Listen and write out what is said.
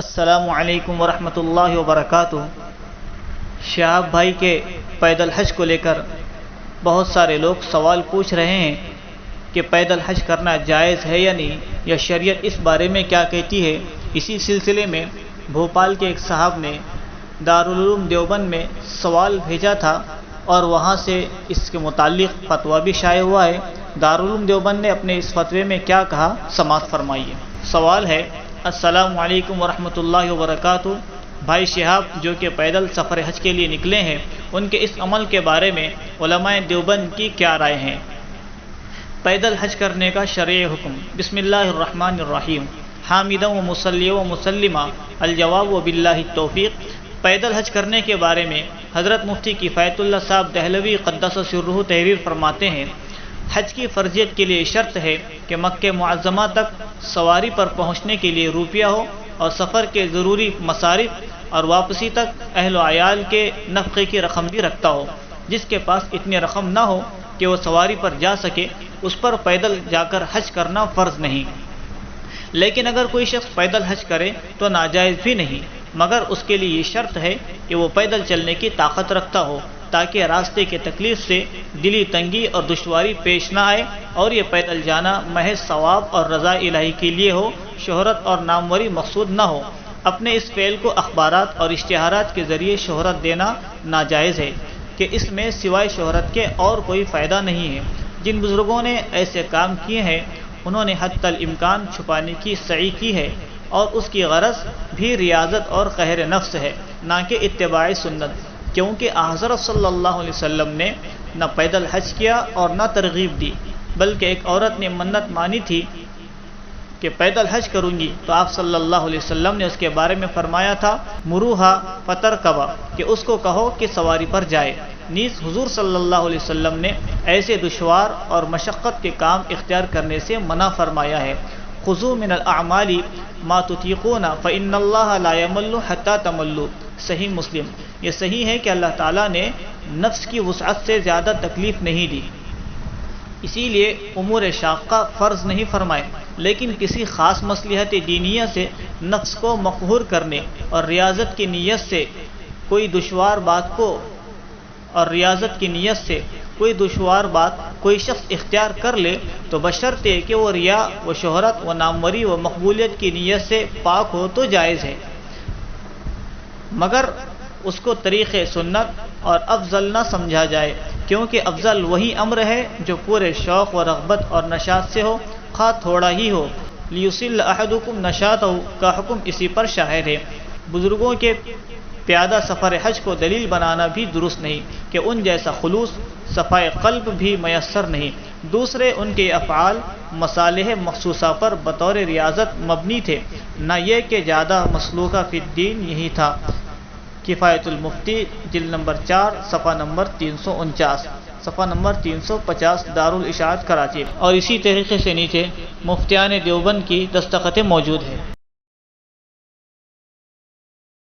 السلام علیکم ورحمۃ اللہ وبرکاتہ۔ شہاب بھائی کے پیدل حج کو لے کر بہت سارے لوگ سوال پوچھ رہے ہیں کہ پیدل حج کرنا جائز ہے یا نہیں، یا شریعت اس بارے میں کیا کہتی ہے۔ اسی سلسلے میں بھوپال کے ایک صاحب نے دارالعلوم دیوبند میں سوال بھیجا تھا اور وہاں سے اس کے متعلق فتویٰ بھی شائع ہوا ہے۔ دارالعلوم دیوبند نے اپنے اس فتوے میں کیا کہا، سماعت فرمائیے۔ سوال ہے: السلام علیکم ورحمۃ اللہ وبرکاتہ۔ بھائی شہاب جو کہ پیدل سفر حج کے لیے نکلے ہیں، ان کے اس عمل کے بارے میں علماء دیوبند کی کیا رائے ہیں؟ پیدل حج کرنے کا شرعی حکم۔ بسم اللہ الرحمن الرحیم، حامدا و مصلیٰ و مسلمہ، الجواب و باللہ التوفیق۔ پیدل حج کرنے کے بارے میں حضرت مفتی کفایت اللہ صاحب دہلوی قدس سرہ تحریر فرماتے ہیں، حج کی فرضیت کے لیے شرط ہے کہ مکہ معظمہ تک سواری پر پہنچنے کے لیے روپیہ ہو اور سفر کے ضروری مصارف اور واپسی تک اہل و عیال کے نفقے کی رقم بھی رکھتا ہو۔ جس کے پاس اتنی رقم نہ ہو کہ وہ سواری پر جا سکے، اس پر پیدل جا کر حج کرنا فرض نہیں۔ لیکن اگر کوئی شخص پیدل حج کرے تو ناجائز بھی نہیں، مگر اس کے لیے یہ شرط ہے کہ وہ پیدل چلنے کی طاقت رکھتا ہو، تاکہ راستے کی تکلیف سے دلی تنگی اور دشواری پیش نہ آئے، اور یہ پیدل جانا محض ثواب اور رضا الہی کے لیے ہو، شہرت اور ناموری مقصود نہ ہو۔ اپنے اس فعل کو اخبارات اور اشتہارات کے ذریعے شہرت دینا ناجائز ہے کہ اس میں سوائے شہرت کے اور کوئی فائدہ نہیں ہے۔ جن بزرگوں نے ایسے کام کیے ہیں، انہوں نے حتی الامکان چھپانے کی سعی کی ہے، اور اس کی غرض بھی ریاضت اور قہر نفس ہے، نہ کہ اتباع سنت، کیونکہ حضرت صلی اللہ علیہ وسلم نے نہ پیدل حج کیا اور نہ ترغیب دی، بلکہ ایک عورت نے منت مانی تھی کہ پیدل حج کروں گی، تو آپ صلی اللہ علیہ وسلم نے اس کے بارے میں فرمایا تھا، مروہا فترکبا، کہ اس کو کہو کہ سواری پر جائے۔ نیز حضور صلی اللہ علیہ وسلم نے ایسے دشوار اور مشقت کے کام اختیار کرنے سے منع فرمایا ہے۔ خذوا من الاعمال ما تطیقون فإن اللہ لا یمل حتی تملوا، صحیح مسلم۔ یہ صحیح ہے کہ اللہ تعالیٰ نے نفس کی وسعت سے زیادہ تکلیف نہیں دی، اسی لیے امور شاقہ فرض نہیں فرمائے، لیکن کسی خاص مصلحت دینیہ سے نفس کو مقہور کرنے اور ریاضت کی نیت سے کوئی دشوار بات کوئی شخص اختیار کر لے، تو بشرطے کہ وہ ریا و شہرت و ناموری و مقبولیت کی نیت سے پاک ہو تو جائز ہے، مگر اس کو طریق سنت اور افضل نہ سمجھا جائے، کیونکہ افضل وہی امر ہے جو پورے شوق و رغبت اور نشاط سے ہو، خواہ تھوڑا ہی ہو۔ لیسل احدکم نشاطہ کا حکم اسی پر شاہد ہے۔ بزرگوں کے پیادہ سفر حج کو دلیل بنانا بھی درست نہیں کہ ان جیسا خلوص صفائے قلب بھی میسر نہیں۔ دوسرے ان کے افعال مصالح مخصوصہ پر بطور ریاضت مبنی تھے، نہ یہ کہ زیادہ مسلوکہ فی الدین یہی تھا۔ کفایت المفتی جلد نمبر 4 صفحہ نمبر 349، صفحہ نمبر 350، دارالاشاعت کراچی، اور اسی طریقے سے نیچے مفتیان دیوبند کی دستخطیں موجود ہیں۔